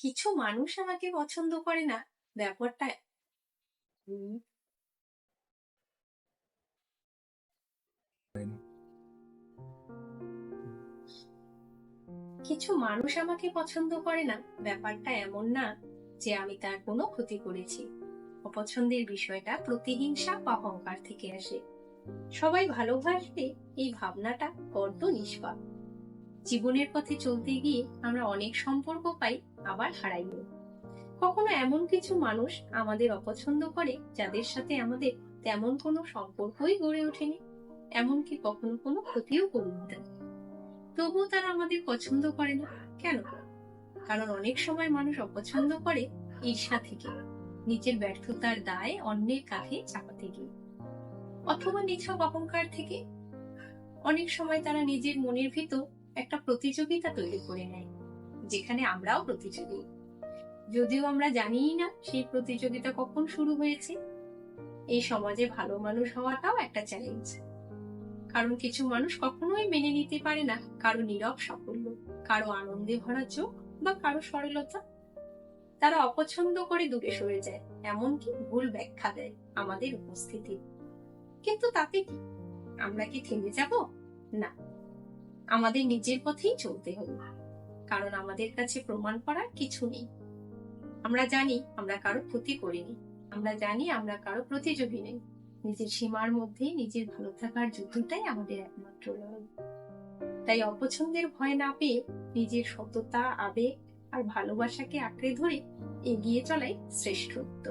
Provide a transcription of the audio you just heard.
কিছু মানুষ আমাকে পছন্দ করে না, ব্যাপারটা উম, কিছু মানুষ আমাকে পছন্দ করে না, ব্যাপারটা এমন না যে আমি তার কোনো ক্ষতি করেছি। অপছন্দের বিষয়টা প্রতিহিংসা বা অহংকার থেকে আসে। সবাই ভালোবাসবে এই ভাবনাটা বড্ড নিষ্পাপ। জীবনের পথে চলতে গিয়ে আমরা অনেক সম্পর্ক পাই, আবার হারাই। কখনো এমন কিছু মানুষ আমাদের অপছন্দ করে যাদের সাথে আমাদের তেমন কোনো সম্পর্কই গড়ে ওঠেনি, এমনকি কখনো কোনো ক্ষতিও করিনি তাদের। তবুও তারা আমাদের পছন্দ করে না। কেন? কারণ অনেক সময় মানুষ অপছন্দ করে ঈর্ষা থেকে, নিজের ব্যর্থতার দায় অন্যের কাঁধে চাপাতে গিয়ে, অথবা নিছক অহংকার থেকে। অনেক সময় তারা নিজের মনের ভিতর একটা প্রতিযোগিতা তৈরি করে নেয়, যেখানে আমরাও প্রতিযোগী, যদিও আমরা জানিই না সেই প্রতিযোগিতা কখন শুরু হয়েছে। এই সমাজে ভালো মানুষ হওয়াটাও একটা চ্যালেঞ্জ, কারণ কিছু মানুষ কখনোই মেনে নিতে পারে না কারো নীরব সাফল্য, কারো আনন্দে ভরা চোখ বা কারো সরলতা। তারা অপছন্দ করে দূরে সরে যায়, এমনকি ভুল ব্যাখ্যা দেয় আমাদের উপস্থিতি। কিন্তু তাতে কি আমরা কি থেমে যাব? না, আমাদের নিজের পথেই চলতে হবে, কারণ আমাদের কাছে প্রমাণ করার কিছু নেই। আমরা জানি আমরা কারো ক্ষতি করিনি, আমরা জানি আমরা কারো প্রতিযোগী নেই। নিজের সীমার মধ্যে নিজের ভালো থাকার যুদ্ধটাই আমাদের একমাত্র লড়াই। তাই অপছন্দের ভয় না পেয়ে নিজের সততা, আবেগ আর ভালোবাসাকে আঁকড়ে ধরে এগিয়ে চলাই শ্রেষ্ঠত্ব।